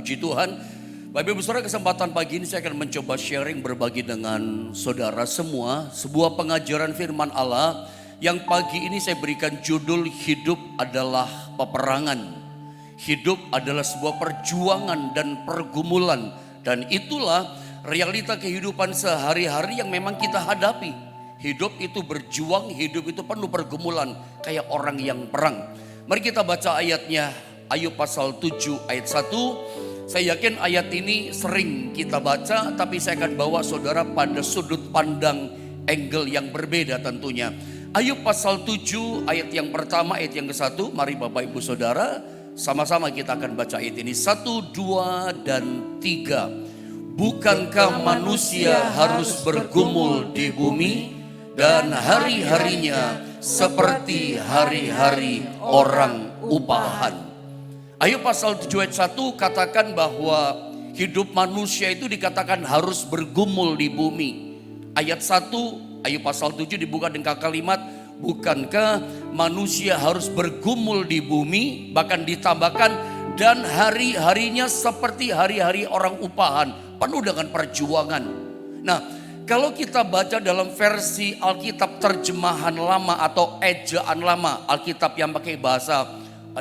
puji Tuhan. Bapak Ibu Saudara, kesempatan pagi ini saya akan mencoba sharing berbagi dengan saudara semua sebuah pengajaran firman Allah yang pagi ini saya berikan judul hidup adalah peperangan. Hidup adalah sebuah perjuangan dan pergumulan, dan itulah realita kehidupan sehari-hari yang memang kita hadapi. Hidup itu berjuang, hidup itu penuh pergumulan kayak orang yang perang. Mari kita baca ayatnya, Ayub pasal 7 ayat 1. Saya yakin ayat ini sering kita baca, tapi saya akan bawa saudara pada sudut pandang angle yang berbeda tentunya. Ayub pasal 7 ayat yang pertama, ayat yang ke-1. Mari Bapak Ibu Saudara, sama-sama kita akan baca ayat ini. 1, 2, dan 3. Bukankah manusia harus bergumul di bumi, dan hari-harinya seperti hari-hari orang upahan. Ayub pasal 7 ayat 1 katakan bahwa hidup manusia itu dikatakan harus bergumul di bumi. Ayat 1 Ayub pasal 7 dibuka dengan kalimat, bukankah manusia harus bergumul di bumi, bahkan ditambahkan dan hari-harinya seperti hari-hari orang upahan, penuh dengan perjuangan. Nah, kalau kita baca dalam versi Alkitab terjemahan lama atau ejaan lama, Alkitab yang pakai bahasa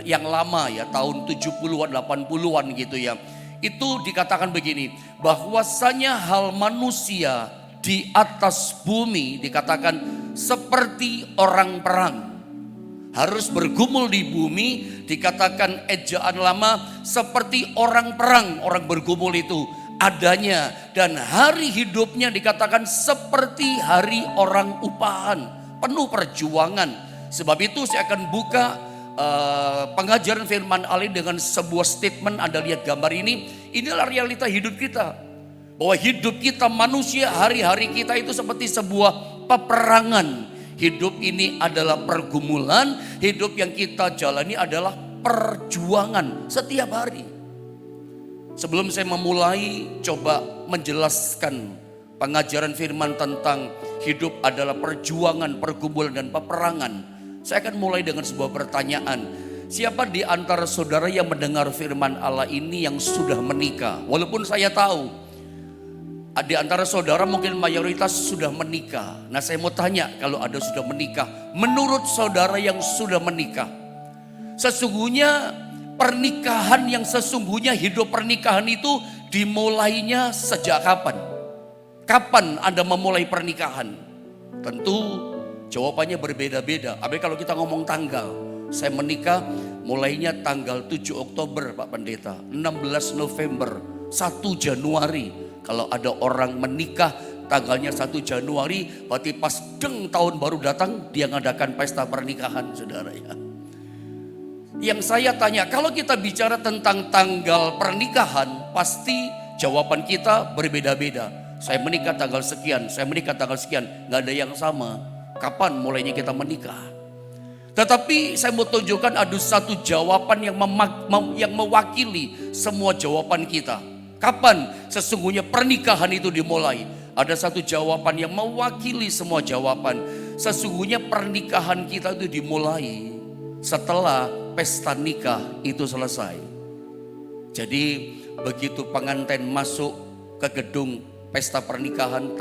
yang lama ya, tahun 70-an 80-an gitu ya, itu dikatakan begini, bahwasanya hal manusia di atas bumi dikatakan seperti orang perang, harus bergumul di bumi, dikatakan ejaan lama seperti orang perang, orang bergumul itu adanya, dan hari hidupnya dikatakan seperti hari orang upahan, penuh perjuangan. Sebab itu saya akan buka pengajaran firman Allah dengan sebuah statement. Anda lihat gambar ini, inilah realita hidup kita, bahwa hidup kita manusia, hari-hari kita itu seperti sebuah peperangan. Hidup ini adalah pergumulan, hidup yang kita jalani adalah perjuangan setiap hari. Sebelum saya memulai coba menjelaskan pengajaran firman tentang hidup adalah perjuangan, pergumulan, dan peperangan, saya akan mulai dengan sebuah pertanyaan. Siapa di antara saudara yang mendengar firman Allah ini yang sudah menikah? Walaupun saya tahu di antara saudara mungkin mayoritas sudah menikah. Nah, saya mau tanya, kalau ada sudah menikah, menurut saudara yang sudah menikah, sesungguhnya pernikahan yang sesungguhnya, hidup pernikahan itu dimulainya sejak kapan? Kapan Anda memulai pernikahan? Tentu jawabannya berbeda-beda. Tapi kalau kita ngomong tanggal, saya menikah mulainya tanggal 7 Oktober Pak Pendeta, 16 November, 1 Januari. Kalau ada orang menikah tanggalnya 1 Januari, berarti pas deng tahun baru datang dia ngadakan pesta pernikahan, saudara ya. Yang saya tanya, kalau kita bicara tentang tanggal pernikahan, pasti jawaban kita berbeda-beda. Saya menikah tanggal sekian, saya menikah tanggal sekian, nggak ada yang sama. Kapan mulainya kita menikah? Tetapi saya mau tunjukkan ada satu jawaban yang mewakili semua jawaban kita. Kapan sesungguhnya pernikahan itu dimulai? Ada satu jawaban yang mewakili semua jawaban. Sesungguhnya pernikahan kita itu dimulai setelah pesta nikah itu selesai. Jadi begitu pengantin masuk ke gedung pesta pernikahan,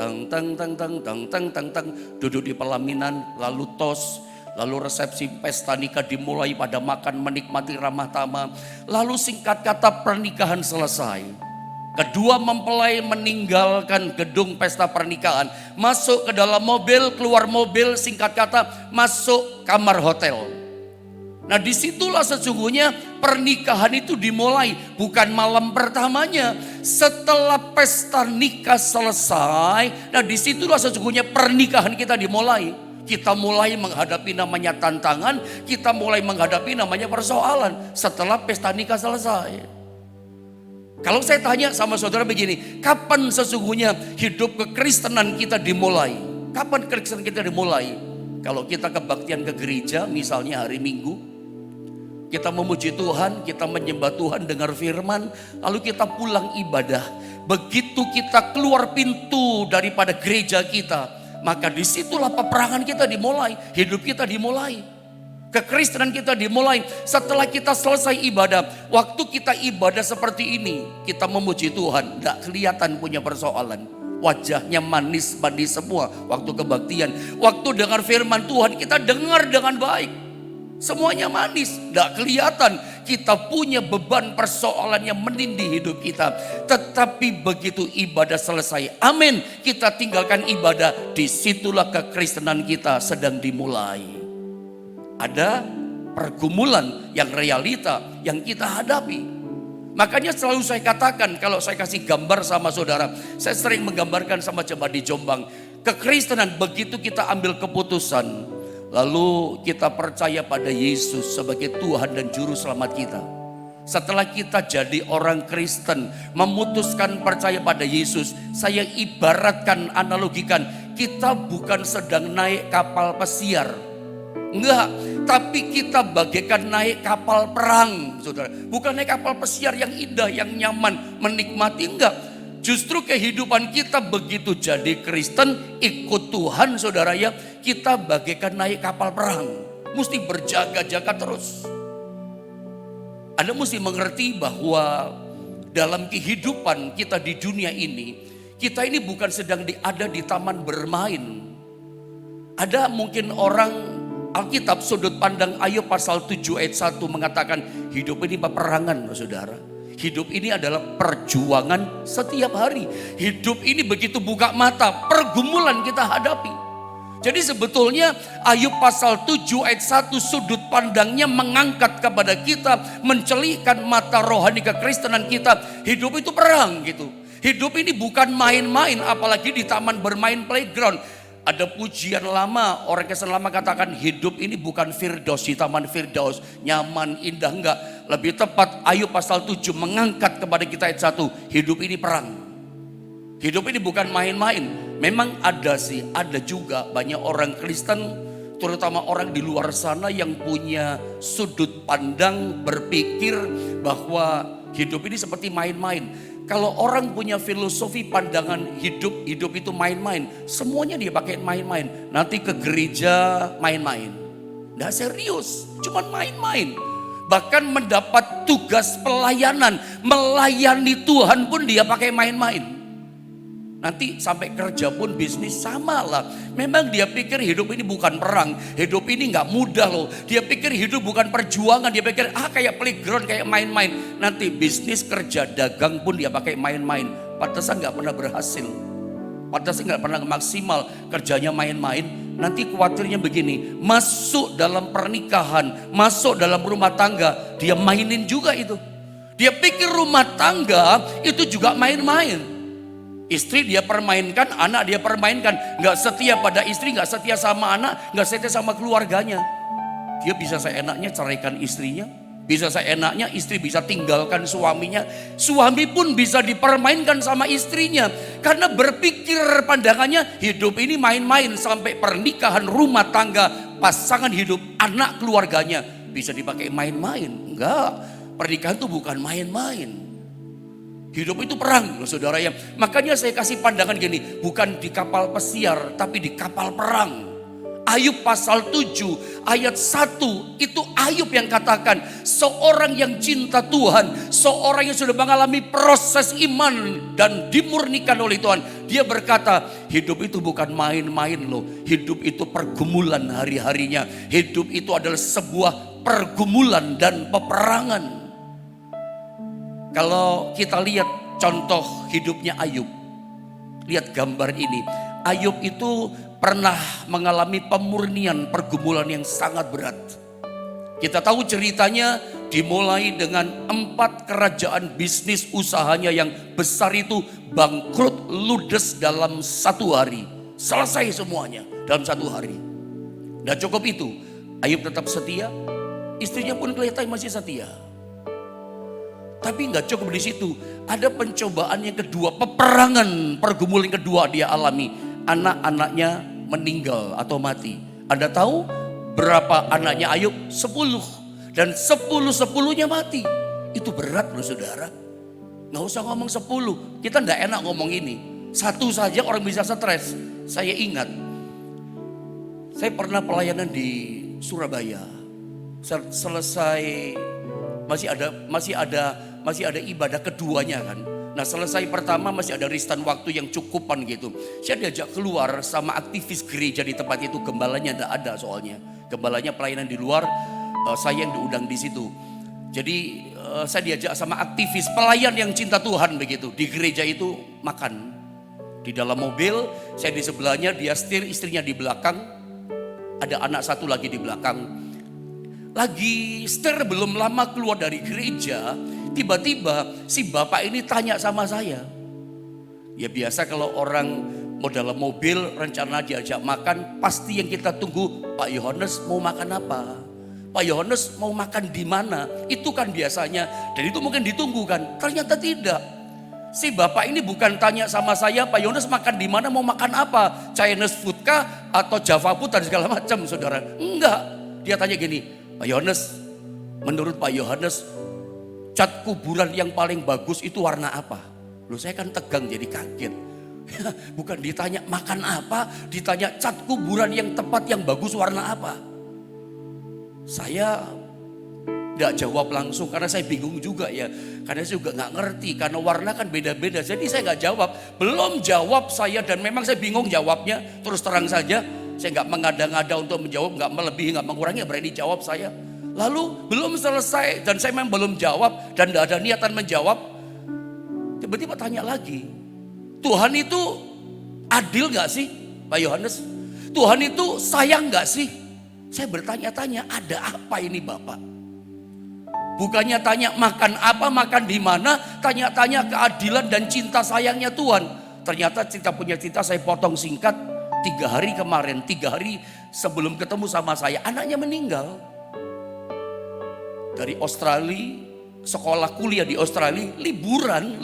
duduk di pelaminan, lalu tos, lalu resepsi pesta nikah dimulai pada makan menikmati ramah tamah, lalu singkat kata pernikahan selesai. Kedua mempelai meninggalkan gedung pesta pernikahan, masuk ke dalam mobil, keluar mobil, singkat kata masuk kamar hotel. Nah, disitulah sesungguhnya pernikahan itu dimulai, bukan malam pertamanya. Setelah pesta nikah selesai, nah disitulah sesungguhnya pernikahan kita dimulai. Kita mulai menghadapi namanya tantangan, kita mulai menghadapi namanya persoalan setelah pesta nikah selesai. Kalau saya tanya sama saudara begini, kapan sesungguhnya hidup kekristenan kita dimulai? Kapan kekristenan kita dimulai? Kalau kita kebaktian ke gereja misalnya hari Minggu, kita memuji Tuhan, kita menyembah Tuhan, dengar firman, lalu kita pulang ibadah. Begitu kita keluar pintu daripada gereja kita, maka disitulah peperangan kita dimulai, hidup kita dimulai. Kekristenan kita dimulai setelah kita selesai ibadah. Waktu kita ibadah seperti ini, kita memuji Tuhan, tidak kelihatan punya persoalan. Wajahnya manis semua waktu kebaktian. Waktu dengar firman Tuhan, kita dengar dengan baik. Semuanya manis, tidak kelihatan kita punya beban persoalan yang menindih hidup kita. Tetapi begitu ibadah selesai, amin, kita tinggalkan ibadah, disitulah kekristenan kita sedang dimulai. Ada pergumulan yang realita yang kita hadapi. Makanya selalu saya katakan, kalau saya kasih gambar sama saudara, saya sering menggambarkan sama jemaat di Jombang. Kekristenan begitu kita ambil keputusan, lalu kita percaya pada Yesus sebagai Tuhan dan Juru Selamat kita. Setelah kita jadi orang Kristen, memutuskan percaya pada Yesus, saya ibaratkan, analogikan, kita bukan sedang naik kapal pesiar. Enggak, tapi kita bagaikan naik kapal perang, saudara. Bukan naik kapal pesiar yang indah, yang nyaman, menikmati, enggak. Justru kehidupan kita begitu jadi Kristen, ikut Tuhan, saudara ya, kita bagaikan naik kapal perang. Mesti berjaga-jaga terus. Anda mesti mengerti bahwa dalam kehidupan kita di dunia ini, kita ini bukan sedang ada di taman bermain. Ada mungkin orang, Alkitab sudut pandang Ayub pasal 7 ayat 1 mengatakan hidup ini peperangan, saudara. Hidup ini adalah perjuangan setiap hari. Hidup ini begitu buka mata, pergumulan kita hadapi. Jadi sebetulnya Ayub pasal 7 ayat 1 sudut pandangnya mengangkat kepada kita, mencelihkan mata rohani kekristenan kita. Hidup itu perang gitu. Hidup ini bukan main-main, apalagi di taman bermain playground. Ada pujian lama, orang Kristen lama katakan hidup ini bukan Firdaus, di taman Firdaus, nyaman, indah, enggak. Lebih tepat Ayub pasal 7 mengangkat kepada kita ayat 1, hidup ini perang. Hidup ini bukan main-main. Memang ada sih, ada juga banyak orang Kristen, terutama orang di luar sana yang punya sudut pandang berpikir bahwa hidup ini seperti main-main. Kalau orang punya filosofi pandangan hidup itu main-main, semuanya dia pakai main-main. Nanti ke gereja main-main, nggak serius, cuman main-main. Bahkan mendapat tugas pelayanan, melayani Tuhan pun dia pakai main-main. Nanti sampai kerja pun bisnis sama lah. Memang dia pikir hidup ini bukan perang. Hidup ini gak mudah loh. Dia pikir hidup bukan perjuangan. Dia pikir kayak playground, kayak main-main. Nanti bisnis, kerja, dagang pun dia pakai main-main. Pantesan gak pernah berhasil. Pantesan gak pernah maksimal. Kerjanya main-main. Nanti khawatirnya begini. Masuk dalam pernikahan, masuk dalam rumah tangga, dia mainin juga itu. Dia pikir rumah tangga itu juga main-main. Istri dia permainkan, anak dia permainkan. Gak setia pada istri, gak setia sama anak, gak setia sama keluarganya. Dia bisa seenaknya ceraikan istrinya. Bisa seenaknya istri bisa tinggalkan suaminya. Suami pun bisa dipermainkan sama istrinya. Karena berpikir pandangannya hidup ini main-main. Sampai pernikahan, rumah tangga, pasangan hidup, anak keluarganya bisa dipakai main-main. Enggak, pernikahan itu bukan main-main. Hidup itu perang loh saudara ya. Makanya saya kasih pandangan gini, bukan di kapal pesiar tapi di kapal perang. Ayub pasal 7 ayat 1 itu Ayub yang katakan, seorang yang cinta Tuhan, seorang yang sudah mengalami proses iman dan dimurnikan oleh Tuhan. Dia berkata, hidup itu bukan main-main loh. Hidup itu pergumulan hari-harinya. Hidup itu adalah sebuah pergumulan dan peperangan. Kalau kita lihat contoh hidupnya Ayub, lihat gambar ini. Ayub itu pernah mengalami pemurnian pergumulan yang sangat berat. Kita tahu ceritanya dimulai dengan 4 kerajaan bisnis usahanya yang besar itu bangkrut ludes dalam 1 hari. Selesai semuanya dalam 1 hari. Nah cukup itu, Ayub tetap setia, istrinya pun kelihatan masih setia. Tapi nggak cukup di situ. Ada pencobaan yang kedua, peperangan, pergumulan yang kedua dia alami. Anak-anaknya meninggal atau mati. Anda tahu berapa anaknya Ayub? 10. Dan 10-10-nya mati. Itu berat loh saudara. Nggak usah ngomong 10. Kita nggak enak ngomong ini. 1 saja orang bisa stres. Saya ingat, saya pernah pelayanan di Surabaya. selesai masih ada ibadah keduanya kan. Nah selesai pertama masih ada ristan waktu yang cukupan gitu. Saya diajak keluar sama aktivis gereja di tempat itu, gembalanya tidak ada soalnya. Gembalanya pelayanan di luar, saya yang diundang di situ. Jadi saya diajak sama aktivis pelayan yang cinta Tuhan begitu. Di gereja itu makan. Di dalam mobil, saya di sebelahnya, dia setir, istrinya di belakang. Ada anak satu lagi di belakang. Lagi setir belum lama keluar dari gereja, tiba-tiba si bapak ini tanya sama saya. Ya biasa kalau orang mau dalam mobil rencana diajak makan, pasti yang kita tunggu, Pak Yohanes mau makan apa? Pak Yohanes mau makan di mana? Itu kan biasanya, dan itu mungkin ditunggu kan. Ternyata tidak. Si bapak ini bukan tanya sama saya, Pak Yohanes makan di mana, mau makan apa? Chinese food kah atau Java food dan segala macam, saudara? Enggak. Dia tanya gini, Pak Yohanes, menurut Pak Yohanes, cat kuburan yang paling bagus itu warna apa? Loh saya kan tegang jadi kaget. Bukan ditanya makan apa, ditanya cat kuburan yang tepat yang bagus warna apa? Saya tidak jawab langsung karena saya bingung juga ya. Karena saya juga nggak ngerti karena warna kan beda-beda. Jadi saya nggak jawab. Belum jawab saya dan memang saya bingung jawabnya. Terus terang saja saya nggak mengada-ngada untuk menjawab, nggak melebihi, nggak mengurangi, berani jawab saya. Lalu belum selesai dan saya memang belum jawab dan tidak ada niatan menjawab. Tiba-tiba tanya lagi, Tuhan itu adil nggak sih, Pak Yohanes? Tuhan itu sayang nggak sih? Saya bertanya-tanya, ada apa ini Bapak? Bukannya tanya makan apa, makan di mana, tanya-tanya keadilan dan cinta sayangnya Tuhan. Ternyata cerita punya cerita saya potong singkat. 3 hari kemarin, 3 hari sebelum ketemu sama saya, anaknya meninggal. Dari Australia, sekolah kuliah di Australia, liburan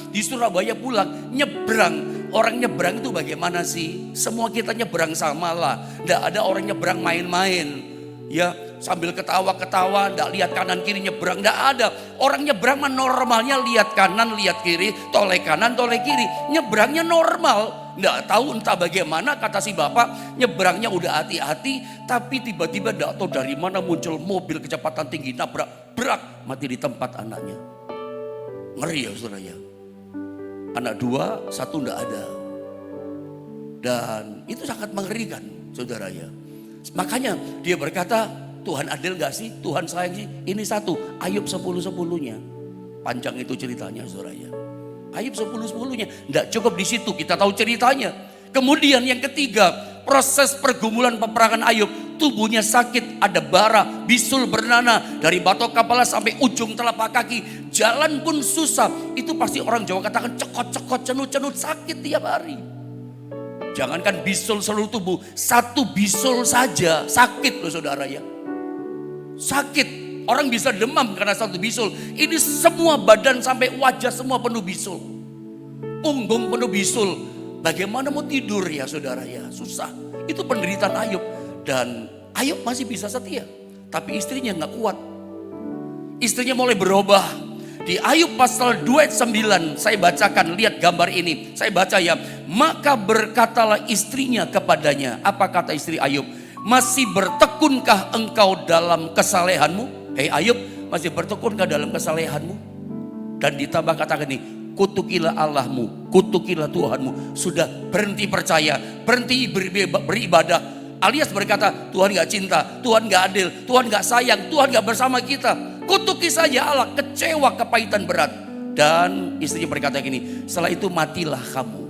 di Surabaya pulang, nyebrang. Orang nyebrang itu bagaimana sih? Semua kita nyebrang sama lah. Tidak ada orang nyebrang main-main. Ya sambil ketawa-ketawa, tidak lihat kanan kiri nyebrang, tidak ada. Orang nyebrang mah normalnya lihat kanan, lihat kiri, toleh kanan, toleh kiri. Nyebrangnya normal. Tidak tahu entah bagaimana kata si bapak, nyebrangnya udah hati-hati, tapi tiba-tiba tidak tahu dari mana muncul mobil kecepatan tinggi, nabrak, berak, mati di tempat anaknya. Ngeri ya saudara ya. Anak 2, 1 tidak ada. Dan itu sangat mengerikan saudara ya. Makanya dia berkata, Tuhan adil gak sih? Tuhan sayang sih? Ini 1, Ayub 10-10-nya. Panjang itu ceritanya saudara ya. Ayub 10-10-nya. Tidak cukup di situ, kita tahu ceritanya. Kemudian yang ketiga, proses pergumulan peperangan Ayub. Tubuhnya sakit, ada bara, bisul bernanah. Dari batok kepala sampai ujung telapak kaki. Jalan pun susah. Itu pasti orang Jawa katakan cekot-cekot, cenut-cenut, sakit tiap hari. Jangankan bisul seluruh tubuh, 1 bisul saja sakit loh saudara ya. Sakit. Orang bisa demam karena 1 bisul. Ini semua badan sampai wajah semua penuh bisul. Punggung penuh bisul. Bagaimana mau tidur ya saudara ya, susah. Itu penderitaan Ayub. Dan Ayub masih bisa setia. Tapi istrinya gak kuat. Istrinya mulai berubah. Di Ayub pasal 2 ayat 9 saya bacakan, lihat gambar ini. Saya baca ya. Maka berkatalah istrinya kepadanya. Apa kata istri Ayub? Masih bertekunkah engkau dalam kesalehanmu? Hei Ayub, masih bertekunkah dalam kesalehanmu? Dan ditambah katakan ini, kutukilah Allahmu, kutukilah Tuhanmu. Sudah berhenti percaya, berhenti beribadah. Alias berkata, Tuhan gak cinta, Tuhan gak adil, Tuhan gak sayang, Tuhan gak bersama kita. Kutuki saja Allah, kecewa, kepahitan berat. Dan istrinya berkata gini, setelah itu matilah kamu.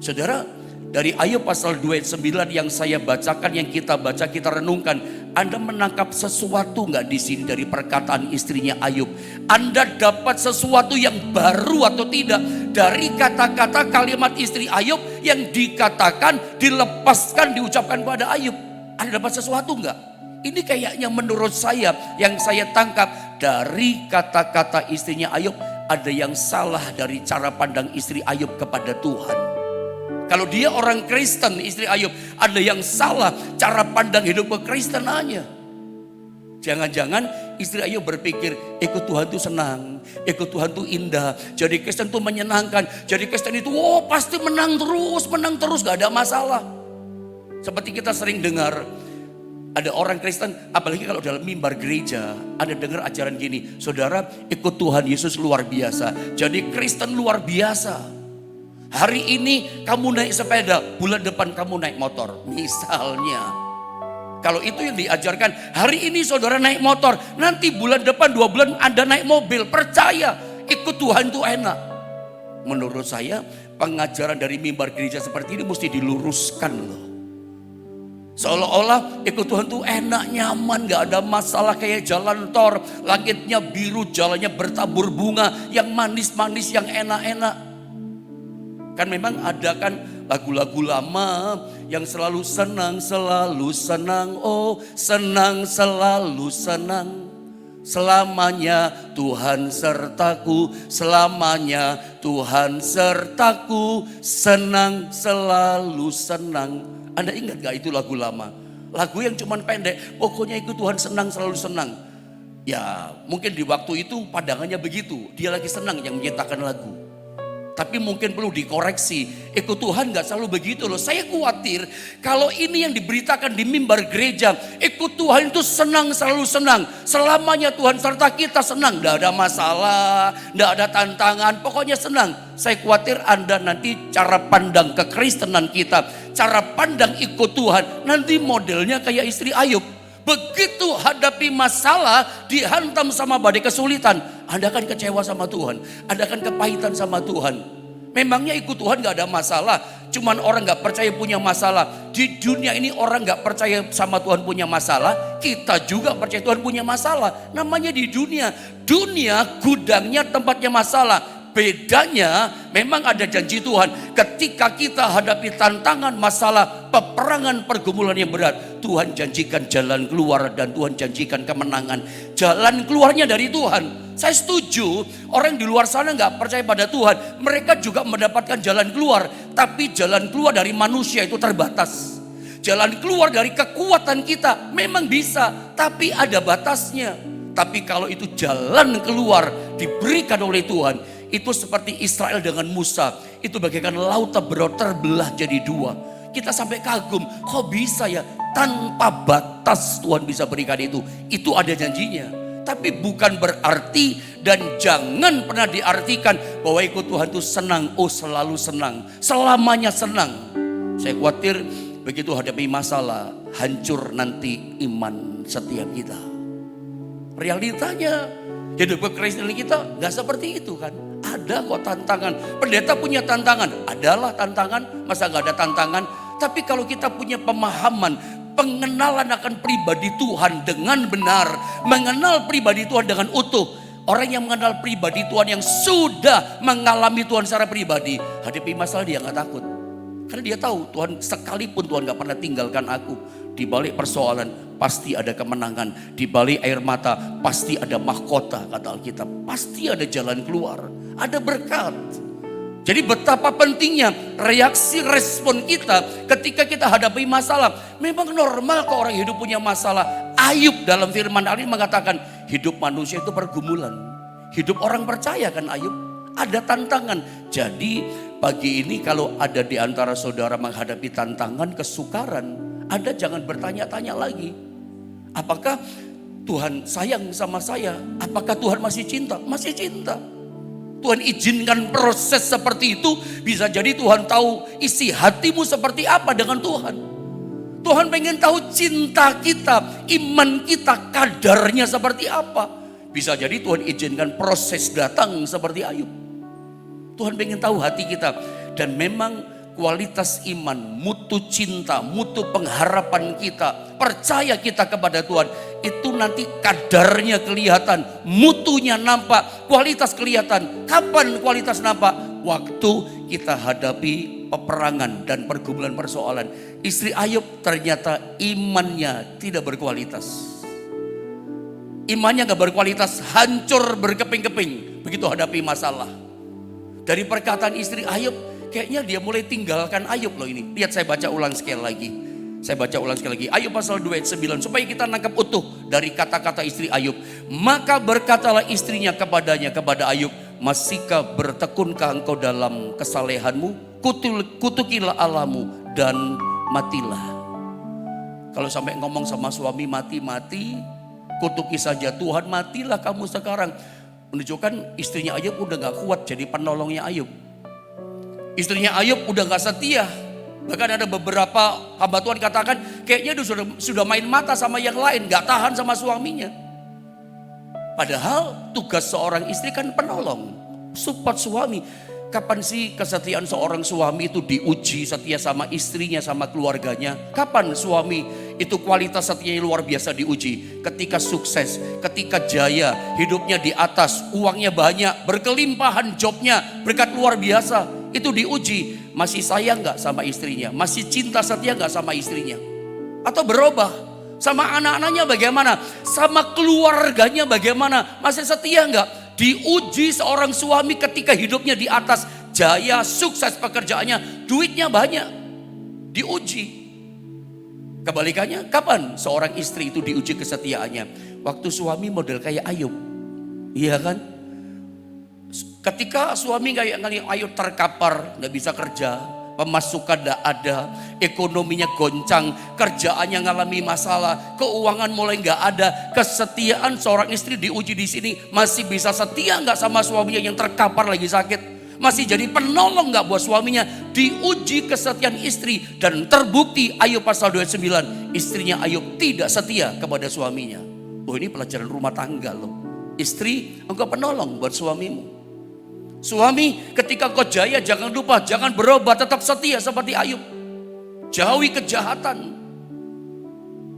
Saudara, dari Ayub pasal 2 ayat 9 yang saya bacakan, yang kita baca, kita renungkan. Anda menangkap sesuatu gak di sini dari perkataan istrinya Ayub? Anda dapat sesuatu yang baru atau tidak dari kata-kata kalimat istri Ayub yang dikatakan, dilepaskan, diucapkan pada Ayub? Anda dapat sesuatu gak? Ini kayaknya menurut saya, yang saya tangkap dari kata-kata istrinya Ayub, ada yang salah dari cara pandang istri Ayub kepada Tuhan. Kalau dia orang Kristen, istri Ayub, ada yang salah cara pandang hidup kekristenannya. Jangan-jangan istri Ayub berpikir, ikut Tuhan itu senang, ikut Tuhan itu indah, jadi Kristen itu menyenangkan, jadi Kristen itu pasti menang terus, gak ada masalah. Seperti kita sering dengar, Ada orang Kristen, apalagi kalau dalam mimbar gereja, ada dengar ajaran gini, saudara ikut Tuhan Yesus luar biasa. Jadi Kristen luar biasa. Hari ini kamu naik sepeda, bulan depan kamu naik motor. Misalnya, kalau itu yang diajarkan, hari ini saudara naik motor, nanti bulan depan 2 bulan Anda naik mobil. Percaya, ikut Tuhan itu enak. Menurut saya, pengajaran dari mimbar gereja seperti ini mesti diluruskan loh. Seolah-olah ikut Tuhan tuh enak, nyaman, gak ada masalah kayak jalan tol. Langitnya biru, jalannya bertabur bunga, yang manis-manis, yang enak-enak. Kan memang ada kan lagu-lagu lama yang selalu senang, oh senang, selalu senang. Selamanya Tuhan sertaku, selamanya Tuhan sertaku, senang, selalu senang. Anda ingat gak itu lagu lama? Lagu yang cuman pendek, pokoknya ikut Tuhan senang, selalu senang. Ya mungkin di waktu itu pandangannya begitu, dia lagi senang yang menciptakan lagu. Tapi mungkin perlu dikoreksi, ikut Tuhan gak selalu begitu loh. Saya khawatir kalau ini yang diberitakan di mimbar gereja, ikut Tuhan itu senang, selalu senang. Selamanya Tuhan serta kita senang, gak ada masalah, gak ada tantangan, pokoknya senang. Saya khawatir Anda nanti cara pandang kekristenan kita, cara pandang ikut Tuhan, nanti modelnya kayak istri Ayub. Begitu hadapi masalah, dihantam sama badai kesulitan, Anda akan kecewa sama Tuhan, Anda akan kepahitan sama Tuhan. Memangnya ikut Tuhan gak ada masalah, cuman orang gak percaya punya masalah. Di dunia ini orang gak percaya sama Tuhan punya masalah, kita juga percaya Tuhan punya masalah. Namanya di dunia, dunia gudangnya tempatnya masalah. Bedanya memang ada janji Tuhan. Ketika kita hadapi tantangan, masalah, peperangan, pergumulan yang berat, Tuhan janjikan jalan keluar dan Tuhan janjikan kemenangan. Jalan keluarnya dari Tuhan. Saya setuju orang di luar sana gak percaya pada Tuhan, mereka juga mendapatkan jalan keluar. Tapi jalan keluar dari manusia itu terbatas. Jalan keluar dari kekuatan kita memang bisa, tapi ada batasnya. Tapi kalau itu jalan keluar diberikan oleh Tuhan, itu seperti Israel dengan Musa, itu bagaikan laut terbelah jadi 2. Kita sampai kagum, kok bisa ya, tanpa batas Tuhan bisa berikan itu. Itu ada janjinya. Tapi bukan berarti dan jangan pernah diartikan bahwa ikut Tuhan itu senang, oh selalu senang, selamanya senang. Saya khawatir begitu hadapi masalah, hancur nanti iman setiap kita. Realitanya hidup kekristenan kita gak seperti itu kan. Ada kok tantangan. Pendeta punya tantangan. Adalah tantangan. Masa gak ada tantangan? Tapi kalau kita punya pemahaman, pengenalan akan pribadi Tuhan dengan benar, mengenal pribadi Tuhan dengan utuh. Orang yang mengenal pribadi Tuhan, yang sudah mengalami Tuhan secara pribadi, hadapi masalah dia gak takut. Karena dia tahu Tuhan, sekalipun Tuhan gak pernah tinggalkan aku. Di balik persoalan pasti ada kemenangan. Di balik air mata pasti ada mahkota, kata Alkitab. Pasti ada jalan keluar, ada berkat. Jadi betapa pentingnya reaksi respon kita ketika kita hadapi masalah. Memang normal kalau orang hidup punya masalah. Ayub dalam firman Allah mengatakan hidup manusia itu pergumulan. Hidup orang percaya kan Ayub, ada tantangan. Jadi pagi ini kalau ada di antara saudara menghadapi tantangan, kesukaran, Anda jangan bertanya-tanya lagi. Apakah Tuhan sayang sama saya? Apakah Tuhan masih cinta? Masih cinta. Tuhan izinkan proses seperti itu. Bisa jadi Tuhan tahu isi hatimu seperti apa dengan Tuhan. Tuhan pengen tahu cinta kita, iman kita, kadarnya seperti apa. Bisa jadi Tuhan izinkan proses datang seperti Ayub. Tuhan pengen tahu hati kita. Dan memang kualitas iman, mutu cinta, mutu pengharapan kita, percaya kita kepada Tuhan, itu nanti kadarnya kelihatan, mutunya nampak, kualitas kelihatan. Kapan kualitas nampak? Waktu kita hadapi peperangan dan pergumulan persoalan. Istri Ayub ternyata imannya tidak berkualitas. Imannya gak berkualitas, hancur berkeping-keping begitu hadapi masalah. Dari perkataan istri Ayub, kayaknya dia mulai tinggalkan Ayub loh ini. Lihat, saya baca ulang sekali lagi. Ayub pasal 2 ayat 9. Supaya kita nangkap utuh dari kata-kata istri Ayub. Maka berkatalah istrinya kepadanya, kepada Ayub, masihkah bertekunkah engkau dalam kesalehanmu? Kutukilah Allahmu dan matilah. Kalau sampai ngomong sama suami mati-mati, kutuki saja Tuhan, matilah kamu sekarang. Menunjukkan istrinya Ayub udah gak kuat jadi penolongnya Ayub. Istrinya Ayub udah gak setia. Bahkan ada beberapa hamba Tuhan katakan kayaknya dia sudah main mata sama yang lain, gak tahan sama suaminya. Padahal tugas seorang istri kan penolong, support suami. Kapan sih kesetiaan seorang suami itu diuji, setia sama istrinya, sama keluarganya? Kapan suami itu kualitas setianya luar biasa diuji? Ketika sukses, ketika jaya, hidupnya di atas, uangnya banyak, berkelimpahan jobnya, berkat luar biasa. Itu diuji, masih sayang gak sama istrinya? Masih cinta setia gak sama istrinya? Atau berubah? Sama anak-anaknya bagaimana? Sama keluarganya bagaimana? Masih setia gak? Diuji seorang suami ketika hidupnya di atas, jaya, sukses pekerjaannya, duitnya banyak. Diuji. Kebalikannya, kapan seorang istri itu diuji kesetiaannya? Waktu suami model kayak Ayub. Iya kan? Ketika suami kayak Ayub terkapar, gak bisa kerja, pemasukan tidak ada, ekonominya goncang, kerjaannya ngalami masalah, keuangan mulai nggak ada. Kesetiaan seorang istri diuji di sini. Masih bisa setia nggak sama suaminya yang terkapar lagi sakit? Masih jadi penolong nggak buat suaminya? Diuji kesetiaan istri dan terbukti Ayub pasal 29, istrinya Ayub tidak setia kepada suaminya. Oh, ini pelajaran rumah tangga loh. Istri, engkau penolong buat suamimu. Suami, ketika kau jaya jangan lupa, jangan berubah, tetap setia seperti Ayub. Jauhi kejahatan.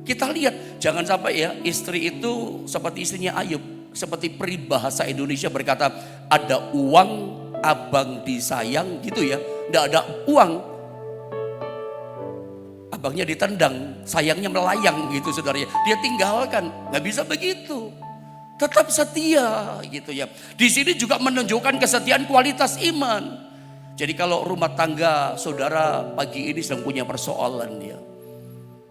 Kita lihat, jangan sampai ya istri itu seperti istrinya Ayub. Seperti peribahasa Indonesia berkata, ada uang abang disayang gitu ya. Tidak ada uang, abangnya ditendang, sayangnya melayang gitu saudaranya. Dia tinggalkan, gak bisa begitu. Tetap setia gitu ya. Di sini juga menunjukkan kesetiaan kualitas iman. Jadi kalau rumah tangga saudara pagi ini sedang punya persoalan ya,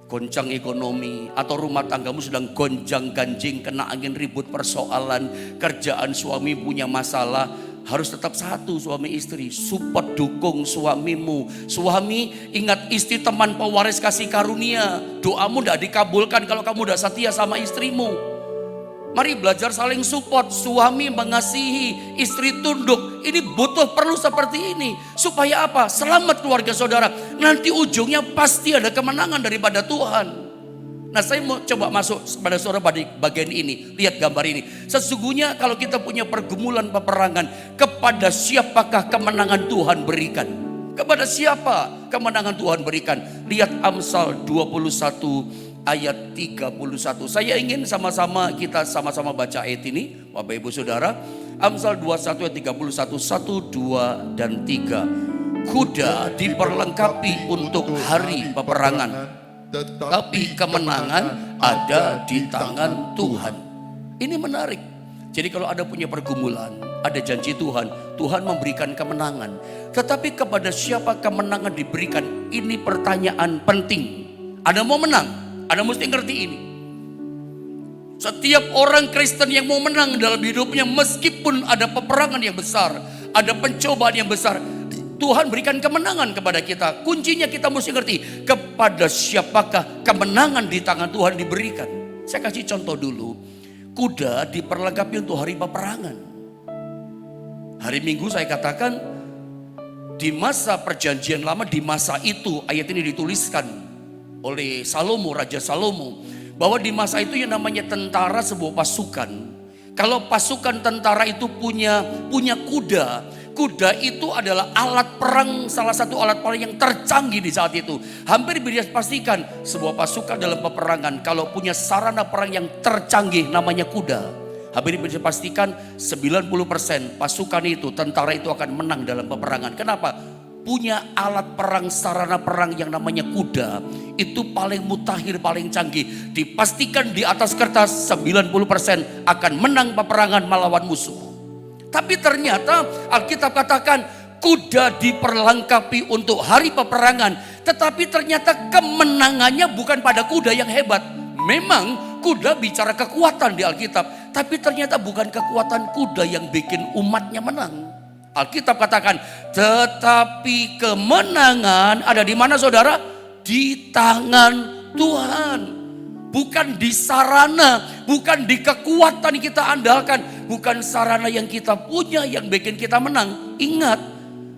goncang ekonomi, atau rumah tanggamu sedang gonjang ganjing, kena angin ribut persoalan, kerjaan suami punya masalah, harus tetap satu suami istri, support dukung suamimu. Suami, ingat istri teman pewaris kasih karunia. Doamu tidak dikabulkan kalau kamu tidak setia sama istrimu. Mari belajar saling support, suami mengasihi, istri tunduk. Ini butuh perlu seperti ini. Supaya apa? Selamat keluarga saudara. Nanti ujungnya pasti ada kemenangan daripada Tuhan. Nah, saya mau coba masuk pada saudara pada bagian ini. Lihat gambar ini. Sesungguhnya kalau kita punya pergumulan peperangan, kepada siapakah kemenangan Tuhan berikan? Kepada siapa kemenangan Tuhan berikan? Lihat Amsal 21 ayat 31. Saya ingin kita sama-sama baca ayat ini, Bapak Ibu Saudara. Amsal 21 ayat 31, 1, 2, dan 3. Kuda diperlengkapi untuk hari peperangan, tapi kemenangan ada di tangan Tuhan. Ini menarik. Jadi kalau ada punya pergumulan, ada janji Tuhan, Tuhan memberikan kemenangan. Tetapi kepada siapa kemenangan diberikan? Ini pertanyaan penting. Ada mau menang? Anda mesti ngerti ini. Setiap orang Kristen yang mau menang dalam hidupnya, meskipun ada peperangan yang besar, ada pencobaan yang besar, Tuhan berikan kemenangan kepada kita. Kuncinya kita mesti ngerti, kepada siapakah kemenangan di tangan Tuhan diberikan. Saya kasih contoh dulu. Kuda diperlengkapi untuk hari peperangan. Hari Minggu saya katakan, di masa perjanjian lama, di masa itu ayat ini dituliskan oleh Salomo, Raja Salomo, bahwa di masa itu yang namanya tentara sebuah pasukan. Kalau pasukan tentara itu punya kuda, kuda itu adalah alat perang, salah satu alat perang yang tercanggih di saat itu. Hampir bisa pastikan sebuah pasukan dalam peperangan kalau punya sarana perang yang tercanggih namanya kuda. Hampir bisa pastikan 90% pasukan itu, tentara itu akan menang dalam peperangan. Kenapa? Punya alat perang, sarana perang yang namanya kuda. Itu paling mutakhir, paling canggih. Dipastikan di atas kertas 90% akan menang peperangan melawan musuh. Tapi ternyata Alkitab katakan kuda diperlengkapi untuk hari peperangan. Tetapi ternyata kemenangannya bukan pada kuda yang hebat. Memang kuda bicara kekuatan di Alkitab. Tapi ternyata bukan kekuatan kuda yang bikin umatnya menang. Alkitab katakan, tetapi kemenangan ada di mana saudara? Di tangan Tuhan. Bukan di sarana, bukan di kekuatan yang kita andalkan, bukan sarana yang kita punya yang bikin kita menang. Ingat,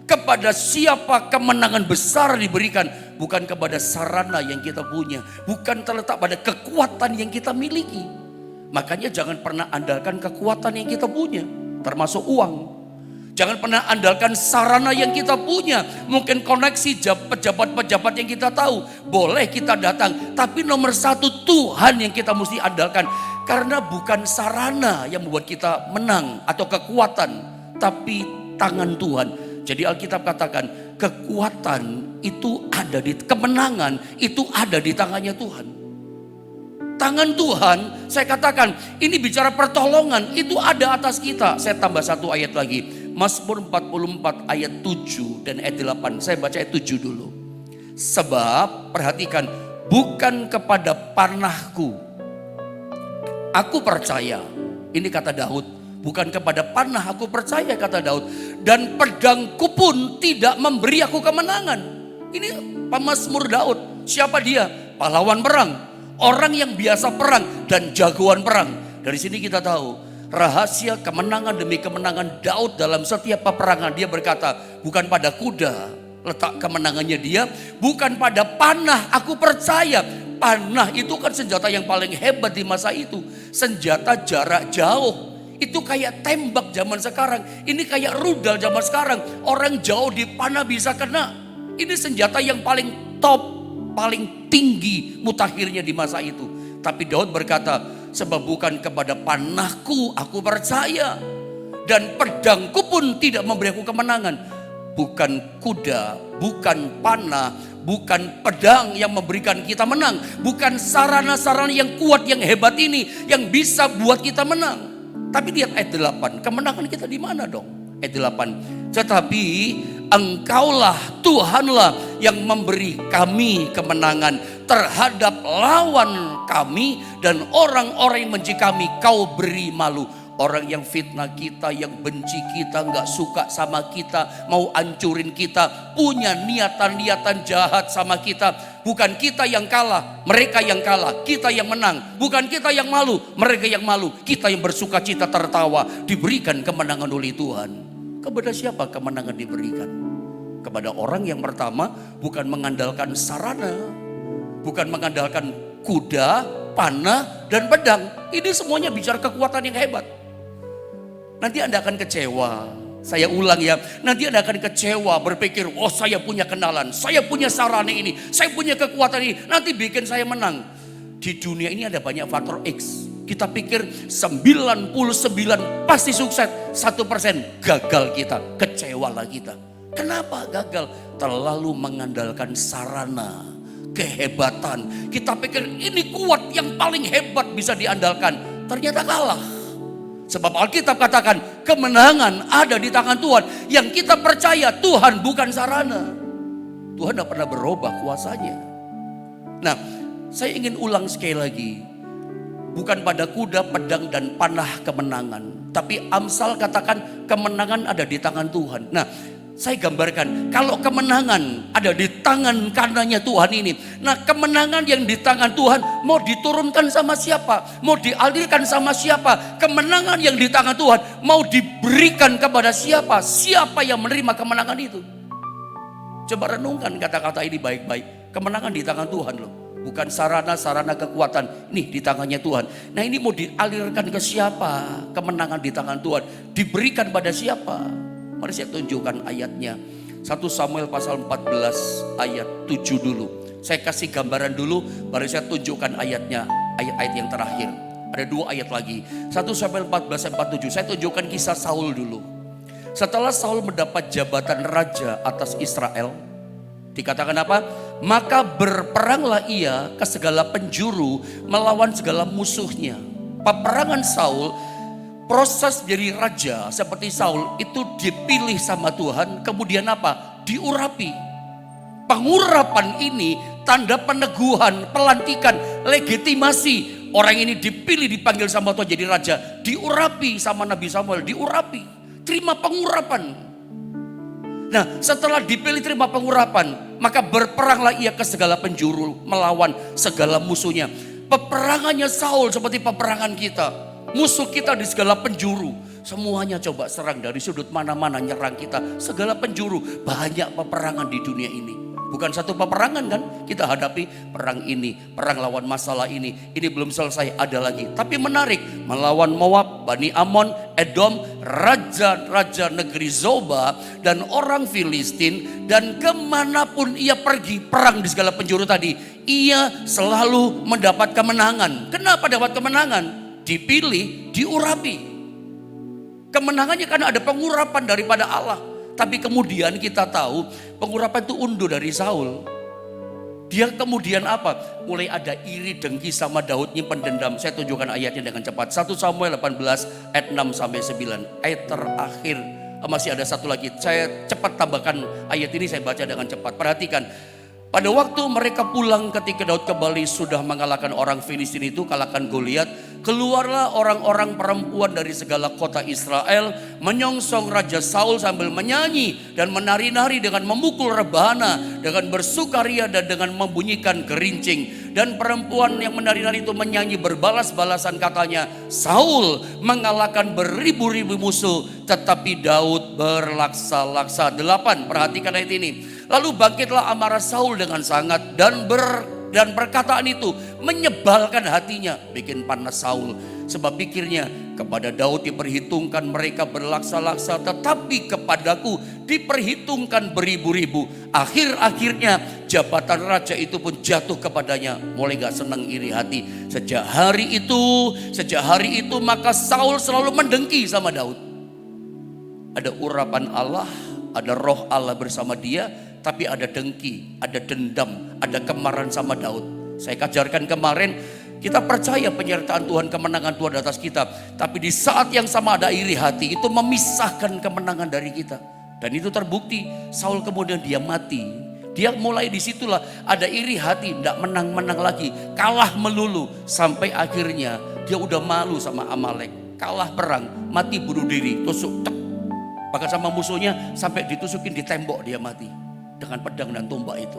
kepada siapa kemenangan besar diberikan, bukan kepada sarana yang kita punya, bukan terletak pada kekuatan yang kita miliki. Makanya jangan pernah andalkan kekuatan yang kita punya, termasuk uang. Jangan pernah andalkan sarana yang kita punya. Mungkin koneksi pejabat-pejabat yang kita tahu. Boleh kita datang. Tapi nomor satu Tuhan yang kita mesti andalkan. Karena bukan sarana yang membuat kita menang atau kekuatan. Tapi tangan Tuhan. Jadi Alkitab katakan kekuatan itu ada di kemenangan. Itu ada di tangannya Tuhan. Tangan Tuhan, saya katakan ini bicara pertolongan. Itu ada atas kita. Saya tambah satu ayat lagi. Mazmur 44 ayat 7 dan ayat 8. Saya baca ayat 7 dulu. Sebab perhatikan, bukan kepada panahku aku percaya. Ini kata Daud. Bukan kepada panah aku percaya, kata Daud. Dan pedangku pun tidak memberi aku kemenangan. Ini pemazmur Daud. Siapa dia? Pahlawan perang. Orang yang biasa perang dan jagoan perang. Dari sini kita tahu rahasia kemenangan demi kemenangan Daud dalam setiap peperangan. Dia berkata, bukan pada kuda letak kemenangannya dia, bukan pada panah aku percaya. Panah itu kan senjata yang paling hebat di masa itu. Senjata jarak jauh. Itu kayak tembak zaman sekarang. Ini kayak rudal zaman sekarang. Orang jauh di panah bisa kena. Ini senjata yang paling top, paling tinggi mutakhirnya di masa itu. Tapi Daud berkata, sebab bukan kepada panahku aku percaya, dan pedangku pun tidak memberi aku kemenangan. Bukan kuda, bukan panah, bukan pedang yang memberikan kita menang. Bukan sarana-sarana yang kuat, yang hebat ini yang bisa buat kita menang. Tapi lihat ayat 8, kemenangan kita di mana dong? Ayat 8, tetapi Engkaulah, Tuhanlah yang memberi kami kemenangan terhadap lawan kami, dan orang-orang yang benci kami Kau beri malu. Orang yang fitnah kita, yang benci kita, gak suka sama kita, mau hancurin kita, punya niatan-niatan jahat sama kita. Bukan kita yang kalah, mereka yang kalah, kita yang menang. Bukan kita yang malu, mereka yang malu, kita yang bersuka cita tertawa. Diberikan kemenangan oleh Tuhan. Kepada siapa kemenangan diberikan? Kepada orang yang pertama, bukan mengandalkan sarana, bukan mengandalkan kuda, panah, dan pedang. Ini semuanya bicara kekuatan yang hebat. Nanti Anda akan kecewa. Saya ulang ya, nanti Anda akan kecewa berpikir, oh saya punya kenalan, saya punya sarana ini, saya punya kekuatan ini, nanti bikin saya menang. Di dunia ini ada banyak faktor X. Kita pikir 99 pasti sukses, 1% gagal kita, kecewalah kita. Kenapa gagal? Terlalu mengandalkan sarana, kehebatan. Kita pikir ini kuat, yang paling hebat bisa diandalkan. Ternyata kalah. Sebab Alkitab katakan kemenangan ada di tangan Tuhan. Yang kita percaya Tuhan bukan sarana. Tuhan tidak pernah berubah kuasanya. Nah, saya ingin ulang sekali lagi. Bukan pada kuda, pedang, dan panah kemenangan. Tapi Amsal katakan kemenangan ada di tangan Tuhan. Nah, saya gambarkan, kalau kemenangan ada di tangan kanannya Tuhan ini. Nah, kemenangan yang di tangan Tuhan mau diturunkan sama siapa? Mau dialirkan sama siapa? Kemenangan yang di tangan Tuhan mau diberikan kepada siapa? Siapa yang menerima kemenangan itu? Coba renungkan kata-kata ini baik-baik. Kemenangan di tangan Tuhan loh. Bukan sarana-sarana kekuatan. Nih di tangannya Tuhan. Nah, ini mau dialirkan ke siapa? Kemenangan di tangan Tuhan diberikan pada siapa? Mari saya tunjukkan ayatnya. 1 Samuel pasal 14 ayat 7 dulu. Saya kasih gambaran dulu, baru saya tunjukkan ayatnya, ayat-ayat yang terakhir. Ada 2 ayat lagi. 1 Samuel 14 ayat 47. Saya tunjukkan kisah Saul dulu. Setelah Saul mendapat jabatan raja atas Israel, dikatakan apa? Maka berperanglah ia ke segala penjuru melawan segala musuhnya. Peperangan Saul, proses jadi raja seperti Saul itu dipilih sama Tuhan, kemudian apa? Diurapi. Pengurapan ini tanda peneguhan, pelantikan, legitimasi. Orang ini dipilih, dipanggil sama Tuhan jadi raja, diurapi sama Nabi Samuel, diurapi. Terima pengurapan. Nah, setelah dipilih terima pengurapan, Maka berperanglah ia ke segala penjuru, melawan segala musuhnya. Peperangannya Saul seperti peperangan kita. Musuh kita di segala penjuru. Semuanya coba serang dari sudut mana-mana, nyerang kita. Segala penjuru, banyak peperangan di dunia ini. Bukan satu peperangan kan kita hadapi, perang ini, perang lawan masalah ini belum selesai, ada lagi. Tapi menarik, melawan Moab, Bani Amon, Edom, raja-raja negeri Zoba dan orang Filistin. Dan kemanapun ia pergi, perang di segala penjuru tadi, ia selalu mendapat kemenangan. Kenapa dapat kemenangan? Dipilih, diurapi. Kemenangannya karena ada pengurapan daripada Allah. Tapi kemudian kita tahu pengurapan itu undur dari Saul. Dia kemudian apa? Mulai ada iri dengki sama Daud, nyimpen dendam. Saya tunjukkan ayatnya dengan cepat. 1 Samuel 18 ayat 6 sampai 9. Ayat terakhir. Masih ada satu lagi. Saya cepat tambahkan ayat ini, saya baca dengan cepat. Perhatikan. Pada waktu mereka pulang ketika Daud kembali sudah mengalahkan orang Filistin itu, kalahkan Goliat, keluarlah orang-orang perempuan dari segala kota Israel menyongsong Raja Saul sambil menyanyi dan menari-nari dengan memukul rebana, dengan bersukaria dan dengan membunyikan gerincing. Dan perempuan yang menari-nari itu menyanyi berbalas-balasan, katanya, Saul mengalahkan beribu-ribu musuh tetapi Daud berlaksa-laksa. 8, perhatikan ayat ini. Lalu bangkitlah amarah Saul dengan sangat dan perkataan itu menyebalkan hatinya, bikin panas Saul. Sebab pikirnya, kepada Daud diperhitungkan mereka berlaksa-laksa, tetapi kepadaku diperhitungkan beribu-ribu. Akhir-akhirnya jabatan raja itu pun jatuh kepadanya. Mulai gak senang, iri hati. Sejak hari itu maka Saul selalu mendengki sama Daud. Ada urapan Allah, ada roh Allah bersama dia, tapi ada dengki, ada dendam, ada kemarahan sama Daud. Saya ajarkan kemarin, kita percaya penyertaan Tuhan, kemenangan Tuhan atas kita. Tapi di saat yang sama ada iri hati, itu memisahkan kemenangan dari kita. Dan itu terbukti, Saul kemudian dia mati. Dia mulai disitulah ada iri hati, tidak menang-menang lagi. Kalah melulu, sampai akhirnya dia udah malu sama Amalek. Kalah perang, mati bunuh diri, tusuk tek. Bahkan sama musuhnya sampai ditusukin di tembok dia mati. Dengan pedang dan tombak itu.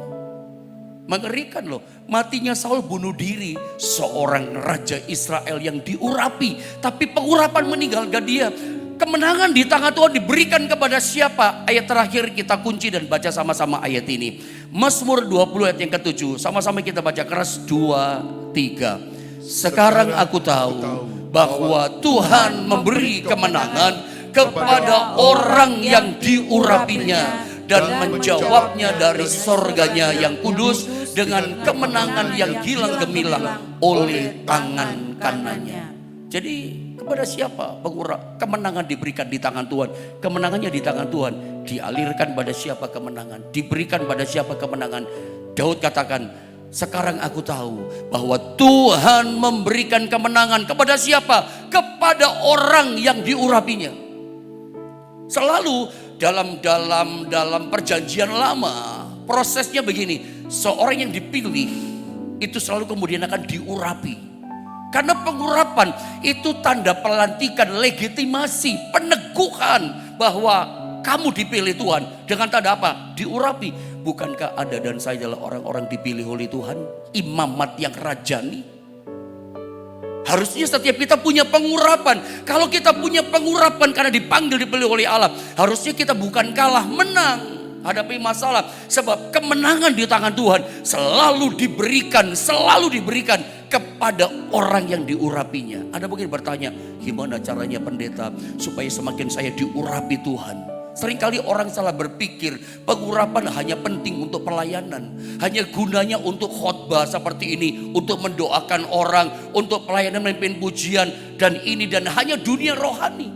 Mengerikan loh. Matinya Saul bunuh diri. Seorang raja Israel yang diurapi. Tapi pengurapan meninggalkan dia. Kemenangan di tangan Tuhan diberikan kepada siapa? Ayat terakhir kita kunci dan baca sama-sama ayat ini. Mazmur 20 ayat yang ke-7. Sama-sama kita baca keras. 2, 3. Sekarang aku tahu bahwa Tuhan memberi kemenangan kepada orang yang diurapinya. Dan menjawabnya dari sorganya yang kudus dengan kemenangan yang gilang gemilang oleh tangan kanannya. Jadi kepada siapa kemenangan diberikan di tangan Tuhan? Kemenangannya di tangan Tuhan. Dialirkan pada siapa kemenangan? Diberikan pada siapa kemenangan? Daud katakan, sekarang aku tahu bahwa Tuhan memberikan kemenangan kepada siapa? Kepada orang yang diurapinya. Selalu dalam perjanjian lama prosesnya begini, seorang yang dipilih itu selalu kemudian akan diurapi. Karena pengurapan itu tanda pelantikan, legitimasi, peneguhan bahwa kamu dipilih Tuhan. Dengan tanda apa? Diurapi. Bukankah Anda dan saya adalah orang-orang dipilih oleh Tuhan? Imamat yang rajani. Harusnya setiap kita punya pengurapan. Kalau kita punya pengurapan karena dipanggil, dipilih oleh Allah, harusnya kita bukan kalah, menang hadapi masalah. Sebab kemenangan di tangan Tuhan selalu diberikan kepada orang yang diurapinya. Anda mungkin bertanya, gimana caranya pendeta supaya semakin saya diurapi Tuhan? Seringkali orang salah berpikir pengurapan hanya penting untuk pelayanan. Hanya gunanya untuk khotbah seperti ini. Untuk mendoakan orang. Untuk pelayanan memimpin pujian. Dan ini dan hanya dunia rohani.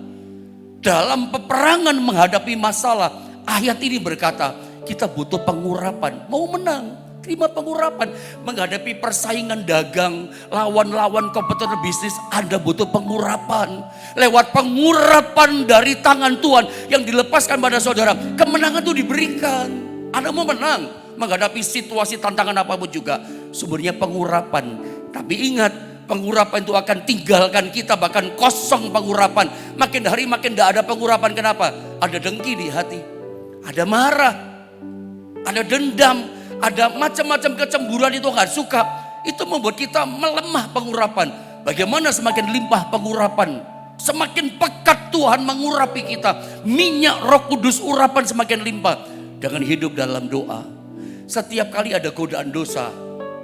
Dalam peperangan menghadapi masalah. Ayat ini berkata kita butuh pengurapan. Mau menang, terima pengurapan. Menghadapi persaingan dagang, lawan-lawan kompetitor bisnis, Anda butuh pengurapan. Lewat pengurapan dari tangan Tuhan yang dilepaskan pada saudara, kemenangan itu diberikan. Anda mau menang menghadapi situasi tantangan apapun juga, sumbernya pengurapan. Tapi ingat, pengurapan itu akan tinggalkan kita, bahkan kosong pengurapan. Makin hari makin tidak ada pengurapan. Kenapa? Ada dengki di hati, ada marah. ada dendam, ada macam-macam kecemburuan itu gak suka. Itu membuat kita melemah pengurapan. Bagaimana semakin limpah pengurapan, semakin pekat Tuhan mengurapi kita. Minyak Roh Kudus urapan semakin limpah. Dengan hidup dalam doa. Setiap kali ada godaan dosa,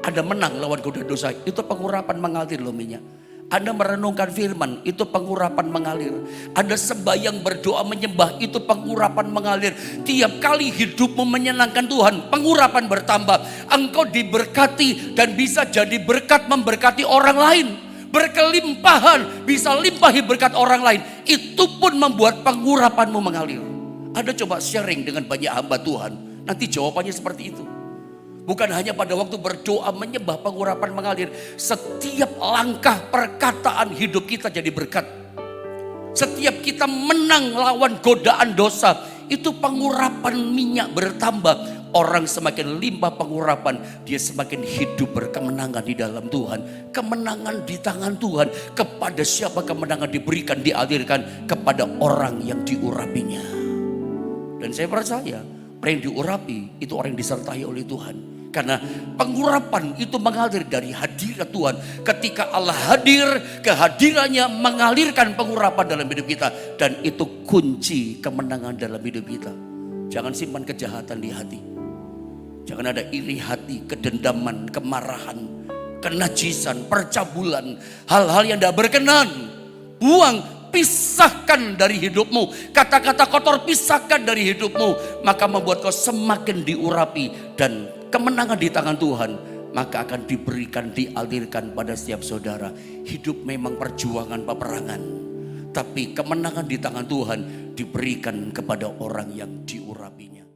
ada menang lawan godaan dosa, itu pengurapan mengalir loh minyak. Anda merenungkan firman, itu pengurapan mengalir. Ada sembahyang berdoa menyembah, itu pengurapan mengalir. Tiap kali hidupmu menyenangkan Tuhan, pengurapan bertambah. Engkau diberkati dan bisa jadi berkat memberkati orang lain. Berkelimpahan, bisa limpahi berkat orang lain. Itu pun membuat pengurapanmu mengalir. Anda coba sharing dengan banyak hamba Tuhan, nanti jawabannya seperti itu. Bukan hanya pada waktu berdoa menyembah pengurapan mengalir. Setiap langkah perkataan hidup kita jadi berkat. Setiap kita menang lawan godaan dosa, itu pengurapan minyak bertambah. Orang semakin limpah pengurapan, dia semakin hidup berkemenangan di dalam Tuhan. Kemenangan di tangan Tuhan. Kepada siapa kemenangan diberikan, dialirkan kepada orang yang diurapinya. Dan saya percaya, orang yang diurapi itu orang yang disertai oleh Tuhan. Karena pengurapan itu mengalir dari hadirat Tuhan. Ketika Allah hadir, kehadirannya mengalirkan pengurapan dalam hidup kita. Dan itu kunci kemenangan dalam hidup kita. Jangan simpan kejahatan di hati. Jangan ada iri hati, kedendaman, kemarahan, kenajisan, percabulan. Hal-hal yang tidak berkenan. Buang, pisahkan dari hidupmu. Kata-kata kotor pisahkan dari hidupmu. Maka membuat kau semakin diurapi. Dan kemenangan di tangan Tuhan, maka akan diberikan, dialirkan pada setiap saudara. Hidup memang perjuangan peperangan, tapi kemenangan di tangan Tuhan diberikan kepada orang yang diurapinya.